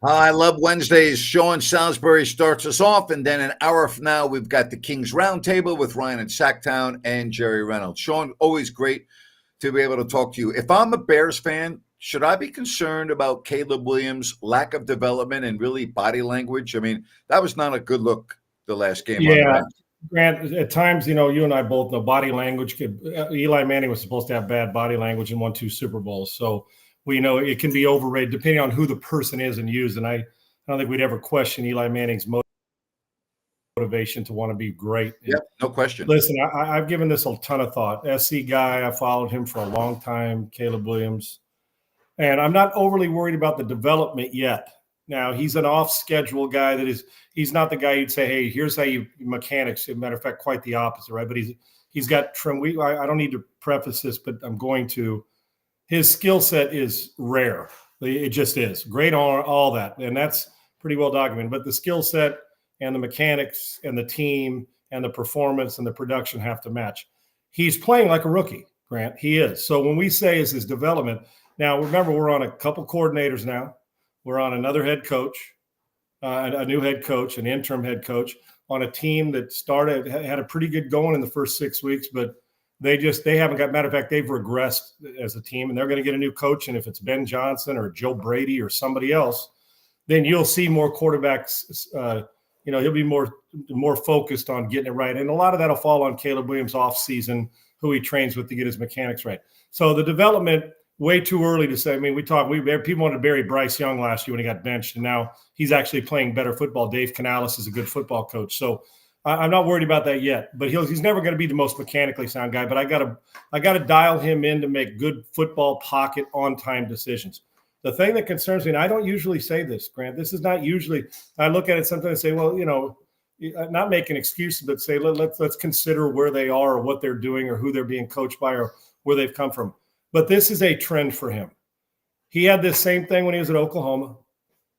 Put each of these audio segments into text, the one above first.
I love Wednesdays. Sean Salisbury starts us off, and then an hour from now, we've got the Kings Roundtable with Ryan and Sacktown and Jerry Reynolds. Sean, always great to be able to talk to you. If I'm a Bears fan, should I be concerned about Caleb Williams' lack of development and really body language? I mean, that was not a good look the last game on the Yeah, bench. Grant, at times, you and I both know body language Eli Manning was supposed to have bad body language and won 2 Super Bowls. So we know it can be overrated depending on who the person is and used. And I don't think we'd ever question Eli Manning's motivation to want to be great. Yeah, no question. Listen, I've given this a ton of thought. SC guy, I followed him for a long time, Caleb Williams. And I'm not overly worried about the development yet. Now, he's an off-schedule guy he's not the guy you'd say, hey, here's how you mechanics. As a matter of fact, quite the opposite, right? But he's got trim. I don't need to preface this, but I'm going to. His skill set is rare. It just is. Great on all that. And that's pretty well documented. But the skill set and the mechanics and the team and the performance and the production have to match. He's playing like a rookie, Grant. He is. So when we say is his development, now remember we're on a couple coordinators now. We're on another head coach, a new head coach, an interim head coach on a team that had a pretty good going in the first 6 weeks, but they haven't got, matter of fact, they've regressed as a team, and they're going to get a new coach. And if it's Ben Johnson or Joe Brady or somebody else, then you'll see more quarterbacks. He'll be more focused on getting it right. And a lot of that will fall on Caleb Williams off season, who he trains with to get his mechanics right. So the development, way too early to say. I mean, people wanted to bury Bryce Young last year when he got benched, and now he's actually playing better football. Dave Canales is a good football coach. So I'm not worried about that yet, but he's never going to be the most mechanically sound guy, but I got to dial him in to make good football pocket on-time decisions. The thing that concerns me, and I don't usually say this, Grant, this is not usually, I look at it sometimes and say, well, not make an excuse, but say, let's consider where they are or what they're doing or who they're being coached by or where they've come from. But this is a trend for him. He had this same thing when he was at Oklahoma.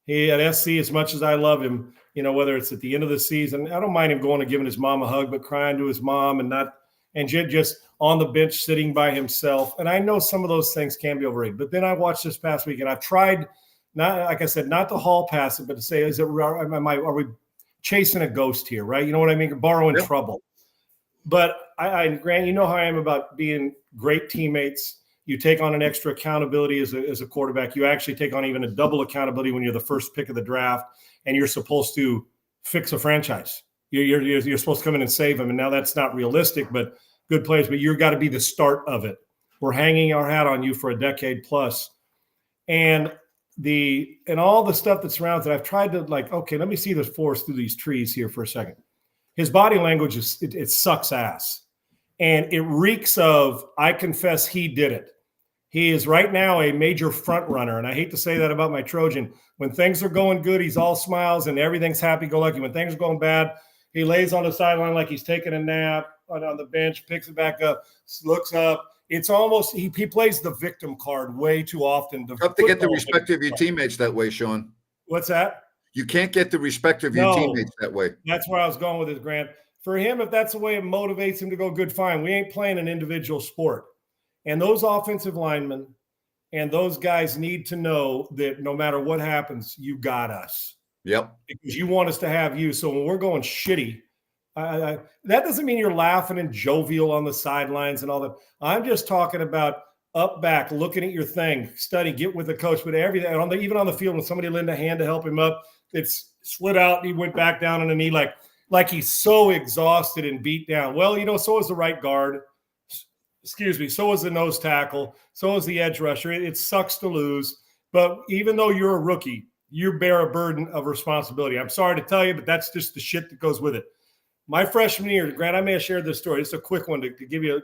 He at SC, as much as I love him, whether it's at the end of the season, I don't mind him going and giving his mom a hug, but crying to his mom and just on the bench sitting by himself. And I know some of those things can be overrated. But then I watched this past week, and I've tried, not like I said, not to hall pass it, but to say, are we chasing a ghost here, right? You know what I mean? Borrowing trouble. But Grant, you know how I am about being great teammates. You take on an extra accountability as a quarterback. You actually take on even a double accountability when you're the first pick of the draft, and you're supposed to fix a franchise. You're supposed to come in and save them, and now that's not realistic, but good players. But you've got to be the start of it. We're hanging our hat on you for a decade plus, and all the stuff that surrounds it. I've tried to okay, let me see the forest through these trees here for a second. His body language it sucks ass, and it reeks of I confess he did it. He is right now a major front runner, and I hate to say that about my Trojan. When things are going good, he's all smiles and everything's happy-go-lucky. When things are going bad, he lays on the sideline like he's taking a nap on the bench, picks it back up, looks up. It's almost he plays the victim card way too often. You have to get the respect of your teammates that way, Sean. What's that? You can't get the respect of your teammates that way. That's where I was going with it, Grant. For him, if that's the way it motivates him to go, good, fine. We ain't playing an individual sport. And those offensive linemen and those guys need to know that no matter what happens, you got us. Yep. Because you want us to have you. So when we're going shitty, that doesn't mean you're laughing and jovial on the sidelines and all that. I'm just talking about up back, looking at your thing, study, get with the coach, but everything. Even on the field, when somebody lent a hand to help him up, it's slid out and he went back down on a knee like he's so exhausted and beat down. Well, so is the right guard. Excuse me. So is the nose tackle. So is the edge rusher. It sucks to lose. But even though you're a rookie, you bear a burden of responsibility. I'm sorry to tell you, but that's just the shit that goes with it. My freshman year, Grant, I may have shared this story. It's a quick one to give you.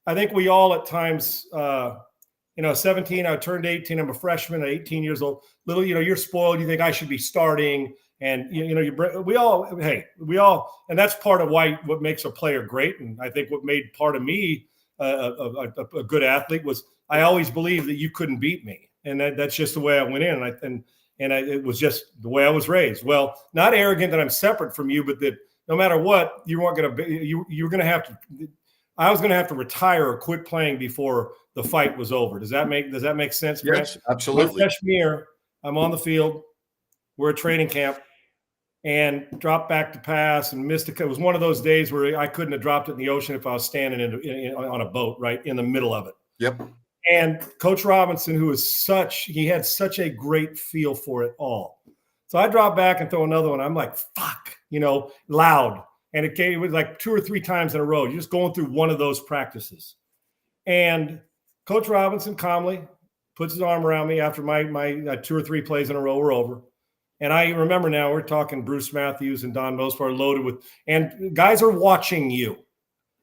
I think we all at times, 17, I turned 18. I'm a freshman at 18 years old. You're spoiled. You think I should be starting. And, we all, and that's part of what makes a player great. And I think what made part of me a good athlete was I always believed that you couldn't beat me. And that's just the way I went in. It was just the way I was raised. Well, not arrogant that I'm separate from you, but that no matter what, you weren't going to be, you were going to have to, I was going to have to retire or quit playing before the fight was over. Does that make sense, Brent? Yes, absolutely. My freshman year, I'm on the field. We're at training camp and dropped back to pass and missed it. It was one of those days where I couldn't have dropped it in the ocean if I was standing on a boat right in the middle of it. Yep. And Coach Robinson, he had such a great feel for it all. So I drop back and throw another one. I'm like, fuck, loud. And it was like 2 or 3 times in a row. You're just going through one of those practices. And Coach Robinson calmly puts his arm around me after my 2 or 3 plays in a row were over. And I remember now we're talking Bruce Matthews and Don Mospar loaded with, and guys are watching you.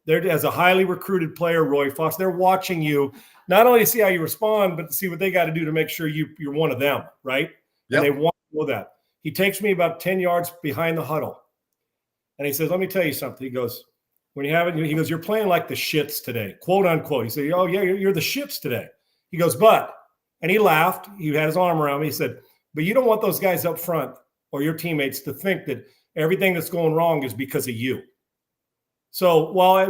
They're, as a highly recruited player, Roy Fox, they're watching you not only to see how you respond, but to see what they got to do to make sure you're one of them, right? Yep. And they want to know that. He takes me about 10 yards behind the huddle. And he says, let me tell you something. He goes, you're playing like the shits today, quote unquote. He said, oh, yeah, you're the shits today. He goes, and he laughed. He had his arm around me. He said, but you don't want those guys up front or your teammates to think that everything that's going wrong is because of you. So while,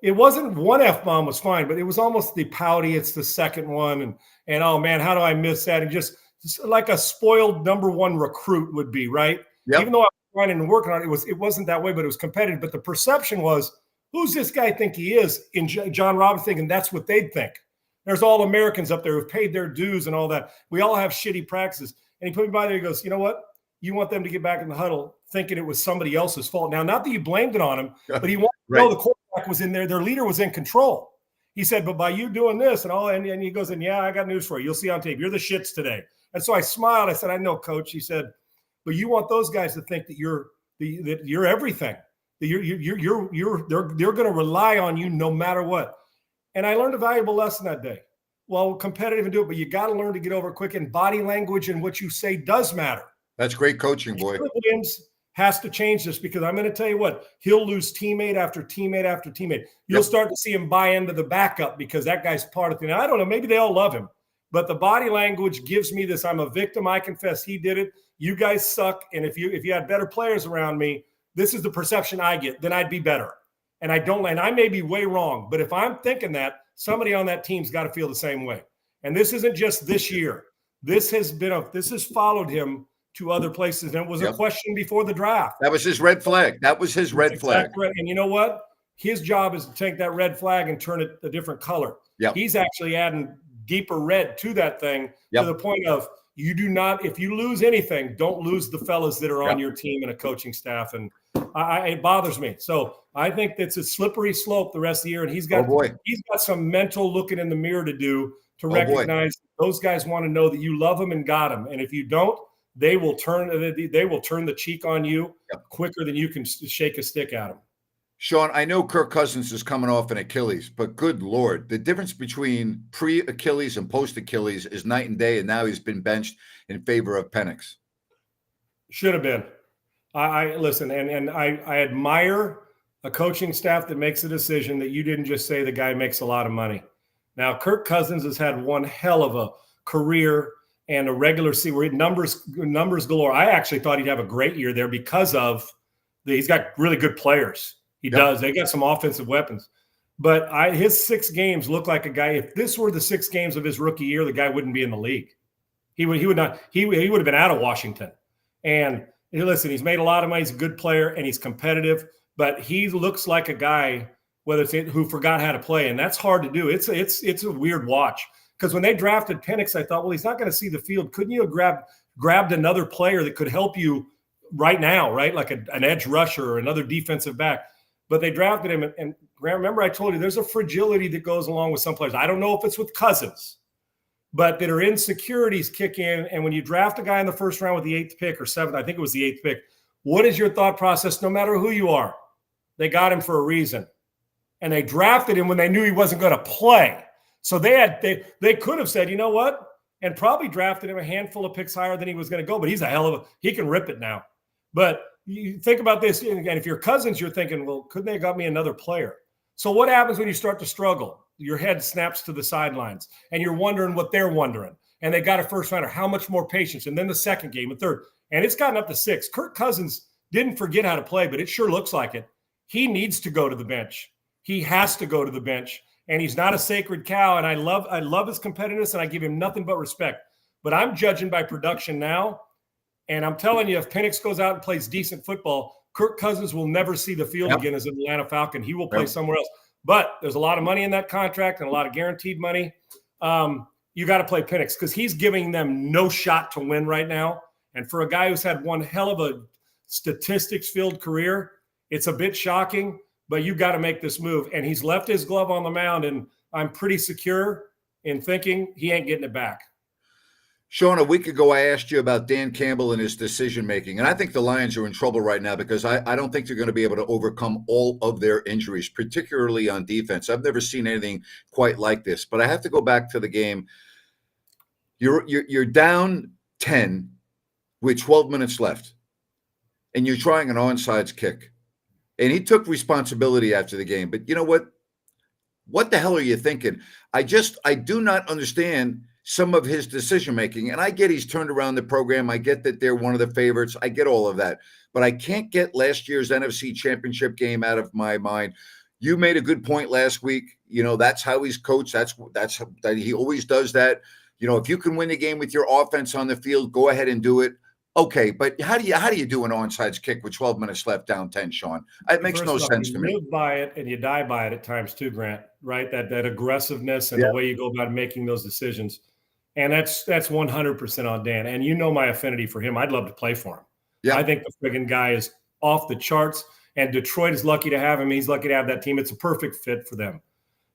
it wasn't one F-bomb was fine, but it was almost the pouty. It's the second one. And oh, man, how do I miss that? And just like a spoiled number one recruit would be, right? Yep. Even though I was running and working on it, it wasn't that way, but it was competitive. But the perception was, who's this guy think he is? In John Robbins thinking that's what they'd think. There's all Americans up there who've paid their dues and all that. We all have shitty practices. And he put me by there. He goes, you know what? You want them to get back in the huddle thinking it was somebody else's fault. Now, not that you blamed it on him, but he wanted to know the quarterback was in there. Their leader was in control. He said, but by you doing this and he goes, and yeah, I got news for you. You'll see on tape. You're the shits today. And so I smiled. I said, I know, Coach. He said, but you want those guys to think that you're everything. That they're going to rely on you no matter what. And I learned a valuable lesson that day. Well, competitive and do it, but you got to learn to get over it quick. And body language and what you say does matter. That's great coaching, boy. Williams has to change this because I'm going to tell you what, he'll lose teammate after teammate after teammate. You'll start to see him buy into the backup because that guy's part of the thing. I don't know, maybe they all love him, but the body language gives me this. I'm a victim. I confess he did it. You guys suck. And if you had better players around me, this is the perception I get, then I'd be better. And I may be way wrong, but if I'm thinking that, somebody on that team's got to feel the same way. And this isn't just this year. This has followed him to other places. And it was a question before the draft. That was his red flag. Flag. Right. And you know what? His job is to take that red flag and turn it a different color. Yep. He's actually adding deeper red to that thing to the point of you do not, if you lose anything, don't lose the fellas that are on your team and a coaching staff. And it bothers me. So I think it's a slippery slope the rest of the year. And he's got some mental looking in the mirror to do to recognize those guys want to know that you love them and got them. And if you don't, they will turn the cheek on you quicker than you can shake a stick at them. Sean, I know Kirk Cousins is coming off an Achilles, but good Lord, the difference between pre-Achilles and post-Achilles is night and day, and now he's been benched in favor of Penix. Should have been. I listen, and I admire a coaching staff that makes a decision that you didn't just say the guy makes a lot of money. Now, Kirk Cousins has had one hell of a career and a regular season where numbers galore. I actually thought he'd have a great year there because of he's got really good players. He does. They got some offensive weapons. But his 6 games look like a guy. If this were the 6 games of his rookie year, the guy wouldn't be in the league. He would have been out of Washington. And listen, he's made a lot of money. He's a good player and he's competitive. But he looks like a guy who forgot how to play, and that's hard to do. It's a weird watch because when they drafted Penix, I thought, well, he's not going to see the field. Couldn't you have grabbed another player that could help you right now, right? Like an edge rusher or another defensive back. But they drafted him, and remember I told you there's a fragility that goes along with some players. I don't know if it's with Cousins, but that are insecurities kick in. And when you draft a guy in the first round with the 8th pick or 7th, I think it was the 8th pick, what is your thought process no matter who you are? They got him for a reason. And they drafted him when they knew he wasn't going to play. So they could have said, you know what? And probably drafted him a handful of picks higher than he was going to go. But he's he can rip it now. But you think about this, and if you're Cousins, you're thinking, well, couldn't they have got me another player? So what happens when you start to struggle? Your head snaps to the sidelines, and you're wondering what they're wondering. And they got a first rounder. How much more patience? And then the second game, a third. And it's gotten up to 6. Kirk Cousins didn't forget how to play, but it sure looks like it. He needs to go to the bench. He has to go to the bench. And he's not a sacred cow. And I love his competitiveness, and I give him nothing but respect. But I'm judging by production now. And I'm telling you, if Penix goes out and plays decent football, Kirk Cousins will never see the field again as an Atlanta Falcon. He will play somewhere else. But there's a lot of money in that contract and a lot of guaranteed money. You got to play Penix because he's giving them no shot to win right now. And for a guy who's had one hell of a statistics-filled career, it's a bit shocking, but you got to make this move. And he's left his glove on the mound, and I'm pretty secure in thinking he ain't getting it back. Sean, a week ago, I asked you about Dan Campbell and his decision-making, and I think the Lions are in trouble right now because I don't think they're going to be able to overcome all of their injuries, particularly on defense. I've never seen anything quite like this, but I have to go back to the game. You're down 10 with 12 minutes left, and you're trying an onside kick. And he took responsibility after the game. But you know what? What the hell are you thinking? I do not understand some of his decision-making. And I get he's turned around the program. I get that they're one of the favorites. I get all of that. But I can't get last year's NFC Championship game out of my mind. You made a good point last week. You know, that's how he's coached. That he always does that. You know, if you can win the game with your offense on the field, go ahead and do it. Okay, but how do you do an onside kick with 12 minutes left down 10, Sean? It makes no sense to me. You live by it and you die by it at times too, Grant, right? That aggressiveness and the way you go about making those decisions. And that's 100% on Dan. And you know my affinity for him. I'd love to play for him. Yeah. I think the friggin' guy is off the charts, and Detroit is lucky to have him. He's lucky to have that team. It's a perfect fit for them.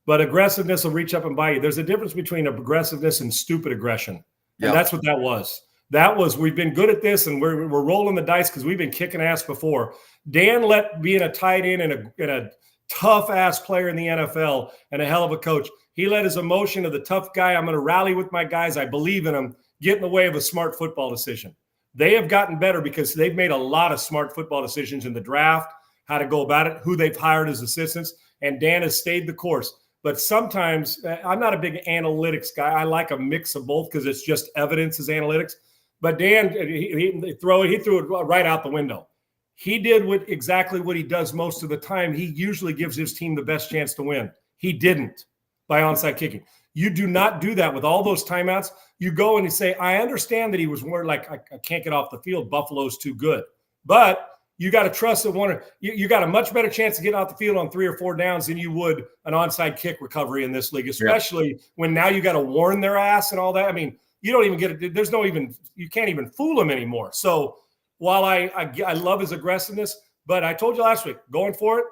But aggressiveness will reach up and bite you. There's a difference between aggressiveness and stupid aggression. And that's what that was. That was, we've been good at this, and we're rolling the dice because we've been kicking ass before. Dan let being a tight end and a tough-ass player in the NFL and a hell of a coach, he let his emotion of the tough guy, I'm going to rally with my guys, I believe in them, get in the way of a smart football decision. They have gotten better because they've made a lot of smart football decisions in the draft, how to go about it, who they've hired as assistants, and Dan has stayed the course. But sometimes, I'm not a big analytics guy. I like a mix of both because it's just evidence as analytics. But Dan, he threw it right out the window. He did exactly what he does most of the time. He usually gives his team the best chance to win. He didn't by onside kicking. You do not do that with all those timeouts. You go and you say, I understand that he was more like, I can't get off the field. Buffalo's too good. But you got to trust that you got a much better chance of getting off the field on 3 or 4 downs than you would an onside kick recovery in this league, especially when now you got to warn their ass and all that. I mean, you don't even get it. You can't even fool him anymore. So while I love his aggressiveness, but I told you last week, going for it,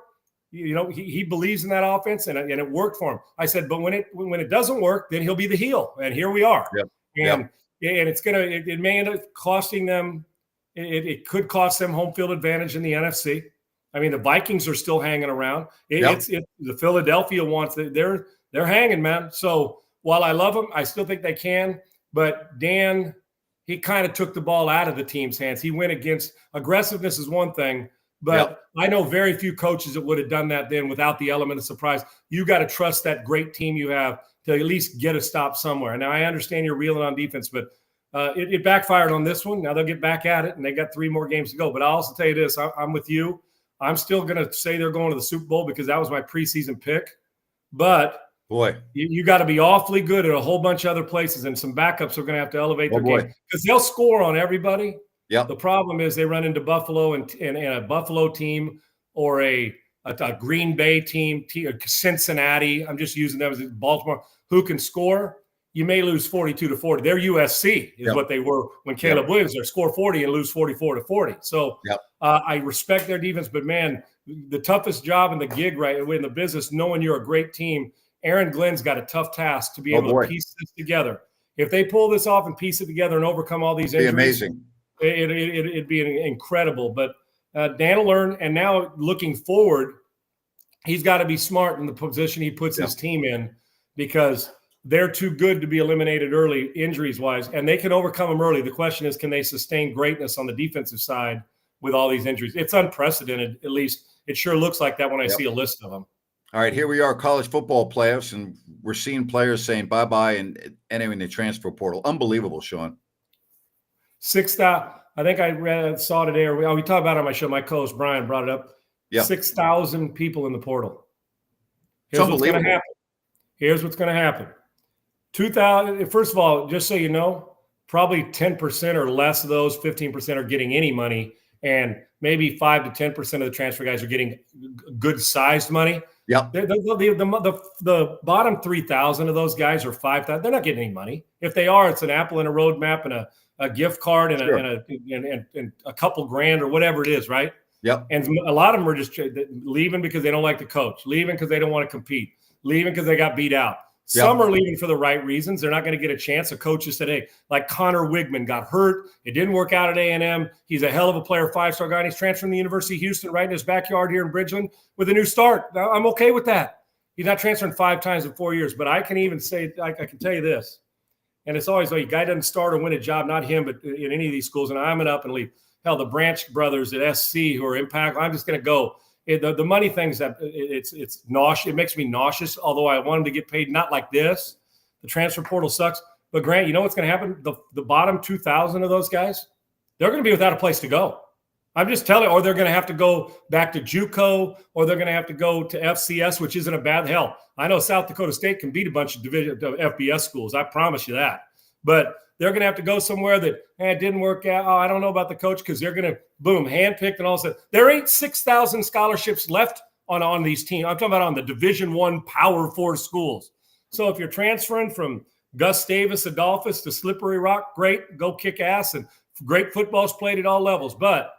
you know, he believes in that offense and it worked for him. I said, but when it doesn't work, then he'll be the heel. And here we are. And it may end up costing them. It could cost them home field advantage in the NFC. I mean, the Vikings are still hanging around. The Philadelphia wants it. They're hanging, man. So while I love them, I still think they can. But Dan, he kind of took the ball out of the team's hands. He went against aggressiveness is one thing, but I know very few coaches that would have done that then without the element of surprise. You got to trust that great team you have to at least get a stop somewhere. Now, I understand you're reeling on defense, but it backfired on this one. Now they'll get back at it, and they got 3 more games to go. But I'll also tell you this, I'm with you. I'm still going to say they're going to the Super Bowl because that was my preseason pick. But boy, you got to be awfully good at a whole bunch of other places, and some backups are going to have to elevate their game because they'll score on everybody. Yeah. The problem is they run into Buffalo and a Buffalo team or a Green Bay team, Cincinnati. I'm just using them as Baltimore, who can score. You may lose 42-40. They're USC is what they were when Caleb Williams there. Score 40 and lose 44-40. So I respect their defense, but man, the toughest job in the gig in the business, knowing you're a great team. Aaron Glenn's got a tough task to be able to piece this together. If they pull this off and piece it together and overcome all these injuries, amazing. It'd be incredible. But Dan will learn, and now looking forward, he's got to be smart in the position he puts his team in because they're too good to be eliminated early, injuries-wise, and they can overcome them early. The question is, can they sustain greatness on the defensive side with all these injuries? It's unprecedented, at least. It sure looks like that when I see a list of them. All right, here we are, college football playoffs, and we're seeing players saying bye-bye and entering the transfer portal. Unbelievable, Sean. 6,000. I think I saw today, or we talked about it on my show. My co-host Brian brought it up. 6,000 people in the portal. Here's what's going to happen. 2,000. First of all, just so you know, probably 10% or less of those, 15% are getting any money, and maybe 5 to 10% of the transfer guys are getting good sized money. Yep. The bottom 3,000 of those guys are 5,000. They're not getting any money. If they are, it's an apple and a roadmap and a gift card and, and a couple grand or whatever it is, right? Yep. And a lot of them are just leaving because they don't like the coach, leaving because they don't want to compete, leaving because they got beat out. Some are leaving for the right reasons. They're not going to get a chance. A coach just said, hey, like Connor Wigman got hurt. It didn't work out at A&M. He's a hell of a player, 5-star guy, and he's transferring to the University of Houston right in his backyard here in Bridgeland with a new start. I'm okay with that. He's not transferring 5 times in 4 years. But I can even say, I can tell you this, and it's always like, a guy doesn't start or win a job, not him, but in any of these schools, and I'm an up and leave. Hell, the Branch brothers at SC who are Impact, I'm just going to go. The money things that it's nauseous. It makes me nauseous. Although I want them to get paid not like this. The transfer portal sucks. But Grant, you know what's going to happen? The bottom 2,000 of those guys, they're going to be without a place to go. I'm just telling you, or they're going to have to go back to JUCO, or they're going to have to go to FCS, which isn't a bad hell. I know South Dakota State can beat a bunch of FBS schools. I promise you that. But they're going to have to go somewhere that it didn't work out. Oh, I don't know about the coach, because they're going to, boom, handpicked and all of a sudden. There ain't 6,000 scholarships left on these teams. I'm talking about on the Division I Power 4 schools. So if you're transferring from Gus Davis Adolphus to Slippery Rock, great, go kick ass, and great football's played at all levels. But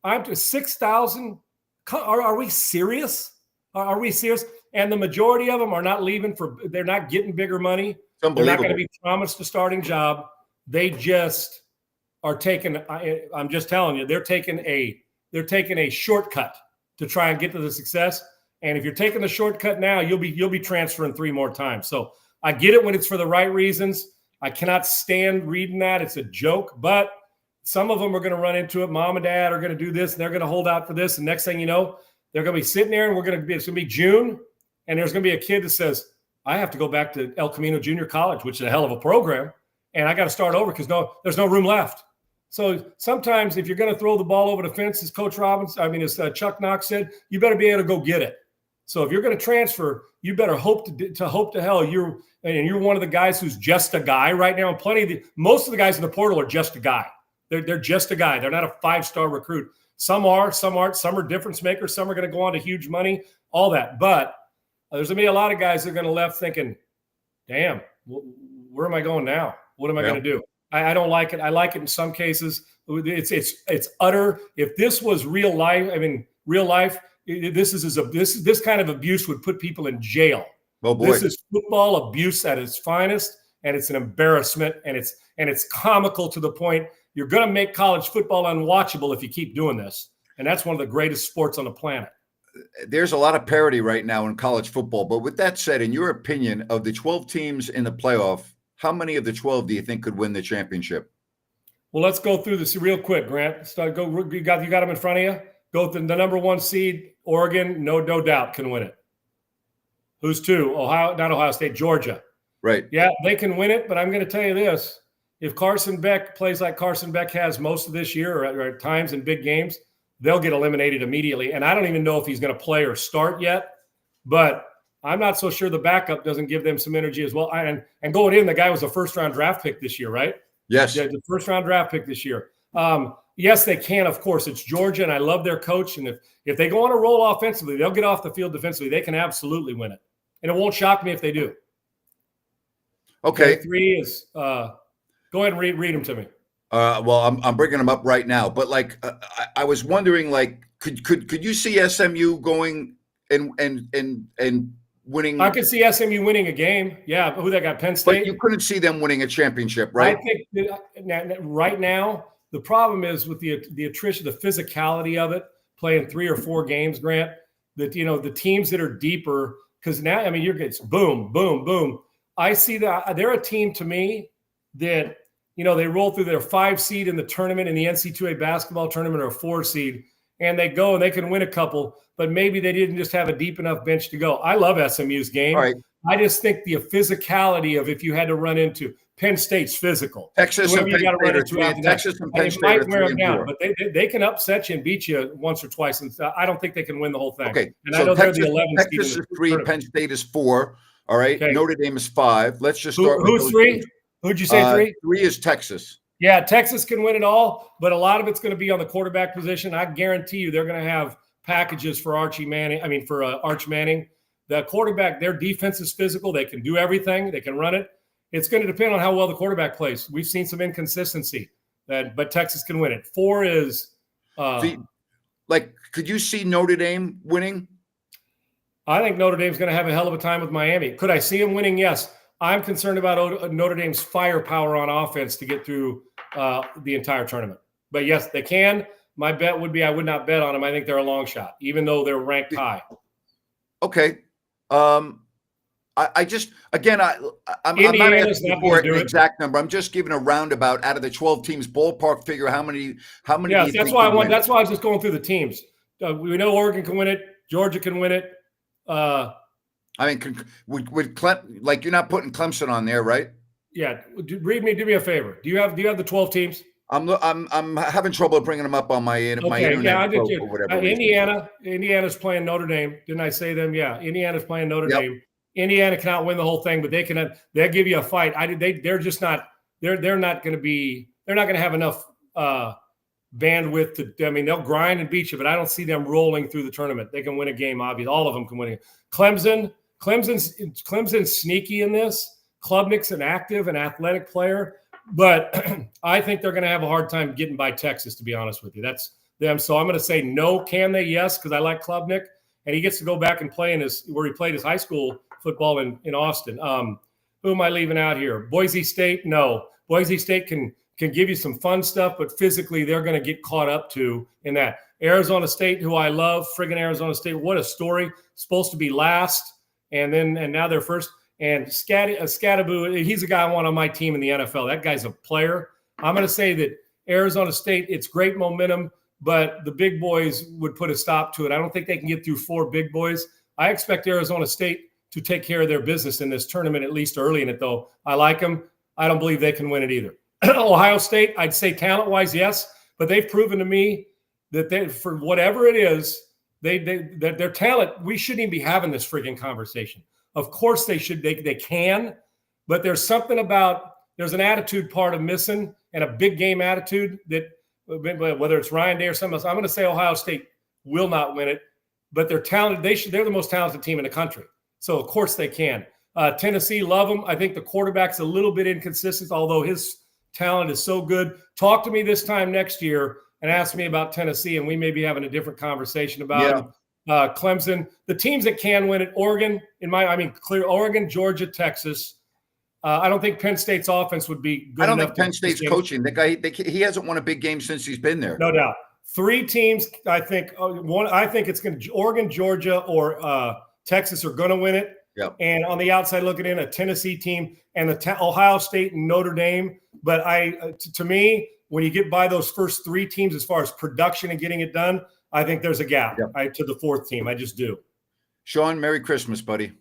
I'm to 6,000. Are we serious? Are we serious? And the majority of them are not leaving they're not getting bigger money. They're not going to be promised a starting job. They just are taking. I'm just telling you, they're taking a shortcut to try and get to the success. And if you're taking the shortcut now, you'll be transferring 3 more times. So I get it when it's for the right reasons. I cannot stand reading that. It's a joke, but some of them are going to run into it. Mom and dad are going to do this, and they're going to hold out for this. And next thing you know, they're going to be sitting there, and it's going to be June, and there's going to be a kid that says, I have to go back to El Camino Junior College, which is a hell of a program, and I got to start over because there's no room left. So sometimes if you're going to throw the ball over the fence, as as Chuck Knox said, you better be able to go get it. So if you're going to transfer, you better hope to hell you're one of the guys who's just a guy right now. And most of the guys in the portal are just a guy. They're just a guy. They're not a 5-star recruit. Some are, some aren't. Some are difference makers. Some are going to go on to huge money. All that, but there's going to be a lot of guys that are going to left thinking, damn, where am I going now? What am I going to do? I don't like it. I like it in some cases. It's utter. If this was real life, this kind of abuse would put people in jail. Oh boy. This is football abuse at its finest, and it's an embarrassment, and it's comical to the point you're going to make college football unwatchable if you keep doing this. And that's one of the greatest sports on the planet. There's a lot of parity right now in college football. But with that said, in your opinion, of the 12 teams in the playoff, how many of the 12 do you think could win the championship? Well, let's go through this real quick, Grant. You got them in front of you? Go through the number 1 seed, Oregon, no doubt can win it. Who's 2? Not Ohio State, Georgia. Right. Yeah, they can win it, but I'm going to tell you this. If Carson Beck plays like Carson Beck has most of this year or at times in big games, they'll get eliminated immediately. And I don't even know if he's going to play or start yet, but I'm not so sure the backup doesn't give them some energy as well. And going in, the guy was a first-round draft pick this year, right? Yes. Yeah, the first-round draft pick this year. Yes, they can, of course. It's Georgia, and I love their coach. And if they go on a roll offensively, they'll get off the field defensively. They can absolutely win it. And it won't shock me if they do. Okay. 3 is go ahead and read them to me. Well, I'm bringing them up right now. But I was wondering, could you see SMU going and winning? I could see SMU winning a game. Yeah, but who they got? Penn State. But you couldn't see them winning a championship, right? I think right now the problem is with the attrition, the physicality of it, playing 3 or 4 games, Grant. That the teams that are deeper, because now you're getting boom, boom, boom. I see that they're a team to me that they roll through their 5 seed in the tournament in the NC2A basketball tournament or a 4 seed, and they go and they can win a couple, but maybe they didn't just have a deep enough bench to go. I love SMU's game. Right. I just think the physicality of if you had to run into Penn State's physical. Texas and Penn State might wear them down, but they can upset you and beat you once or twice. And I don't think they can win the whole thing. Okay, and I know Texas, they're the 11th Texas is 3, Penn State is 4. All right, okay. Notre Dame is 5. Let's just start. Who's with 3? Who'd you say 3? 3 is Texas. Yeah, Texas can win it all, but a lot of it's going to be on the quarterback position. I guarantee you they're going to have packages for Arch Manning. The quarterback, their defense is physical. They can do everything. They can run it. It's going to depend on how well the quarterback plays. We've seen some inconsistency, but Texas can win it. 4 is could you see Notre Dame winning? I think Notre Dame's going to have a hell of a time with Miami. Could I see them winning? Yes. I'm concerned about Notre Dame's firepower on offense to get through the entire tournament. But yes, they can. My bet would be I would not bet on them. I think they're a long shot, even though they're ranked high. Okay. I'm not asking for an exact number. I'm just giving a roundabout out of the 12 teams ballpark figure. How many? Yes, that's why I was just going through the teams. We know Oregon can win it. Georgia can win it. I mean, you're not putting Clemson on there, right? Yeah. Do me a favor. Do you have the 12 teams? I'm having trouble bringing them up on my internet. Yeah, I did too. Indiana's playing Notre Dame. Didn't I say them? Yeah, Indiana's playing Notre Dame. Indiana cannot win the whole thing, but they'll give you a fight. They're just not. They're not going to have enough bandwidth to. I mean, they'll grind and beat you, but I don't see them rolling through the tournament. They can win a game. Obviously, all of them can win it. Clemson's sneaky in this. Klubnik's an active and athletic player, but I think they're going to have a hard time getting by Texas, to be honest with you. That's them. So I'm going to say no. Can they? Yes, because I like Klubnik, and he gets to go back and play where he played his high school football in Austin. Who am I leaving out here? Boise State? No. Boise State can give you some fun stuff, but physically they're going to get caught up to in that. Arizona State, who I love, friggin' Arizona State. What a story. Supposed to be last, and now they're first. And Scadaboo, he's a guy I want on my team in the NFL. That guy's a player. I'm going to say that Arizona State, it's great momentum, but the big boys would put a stop to it. I don't think they can get through 4 big boys. I expect Arizona State to take care of their business in this tournament, at least early in it, though. I like them. I don't believe they can win it either. Ohio State, I'd say talent-wise, yes, but they've proven to me that for whatever it is, their talent, we shouldn't even be having this freaking conversation. Of course they should, they can, but there's an attitude part of missing and a big game attitude that whether it's Ryan Day or something else, I'm going to say Ohio State will not win it, but they're talented. They're the most talented team in the country. So of course they can. Tennessee, love them. I think the quarterback's a little bit inconsistent, although his talent is so good. Talk to me this time next year and ask me about Tennessee, and we may be having a different conversation about them. Clemson, the teams that can win it, Oregon, Oregon, Georgia, Texas. I don't think Penn State's offense would be good. I don't think Penn State's coaching. The guy, he hasn't won a big game since he's been there. No doubt. 3 teams, I think. I think it's going to Oregon, Georgia, or Texas are going to win it. Yep. And on the outside looking in, a Tennessee team and Ohio State and Notre Dame. But to me, when you get by those first 3 teams as far as production and getting it done, I think there's a gap to the 4th team. I just do. Sean, Merry Christmas, buddy.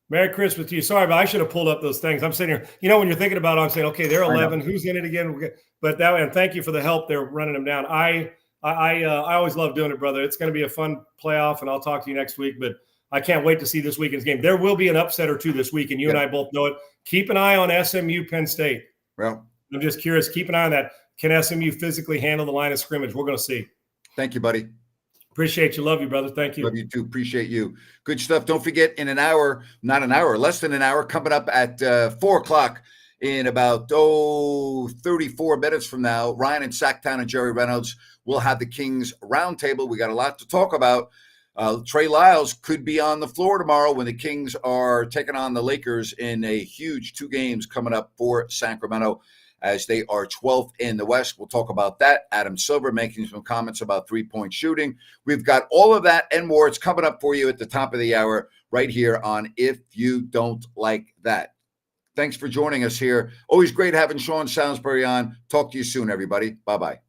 Merry Christmas to you. Sorry, but I should have pulled up those things. I'm sitting here. When you're thinking about it, I'm saying, okay, they're 11. Who's in it again? But and thank you for the help. They're running them down. I always love doing it, brother. It's going to be a fun playoff, and I'll talk to you next week. But I can't wait to see this weekend's game. There will be an upset or 2 this week, and you and I both know it. Keep an eye on SMU Penn State. Well, I'm just curious. Keep an eye on that. Can SMU physically handle the line of scrimmage? We're going to see. Thank you, buddy. Appreciate you. Love you, brother. Thank you. Love you too. Appreciate you. Good stuff. Don't forget, in an hour, not an hour, less than an hour, coming up at 4 o'clock in about 34 minutes from now, Ryan and Sacktown and Jerry Reynolds will have the Kings roundtable. We got a lot to talk about. Trey Lyles could be on the floor tomorrow when the Kings are taking on the Lakers in a huge 2 games coming up for Sacramento, as they are 12th in the West. We'll talk about that. Adam Silver making some comments about 3-point shooting. We've got all of that and more. It's coming up for you at the top of the hour right here on If You Don't Like That. Thanks for joining us here. Always great having Sean Salisbury on. Talk to you soon, everybody. Bye-bye.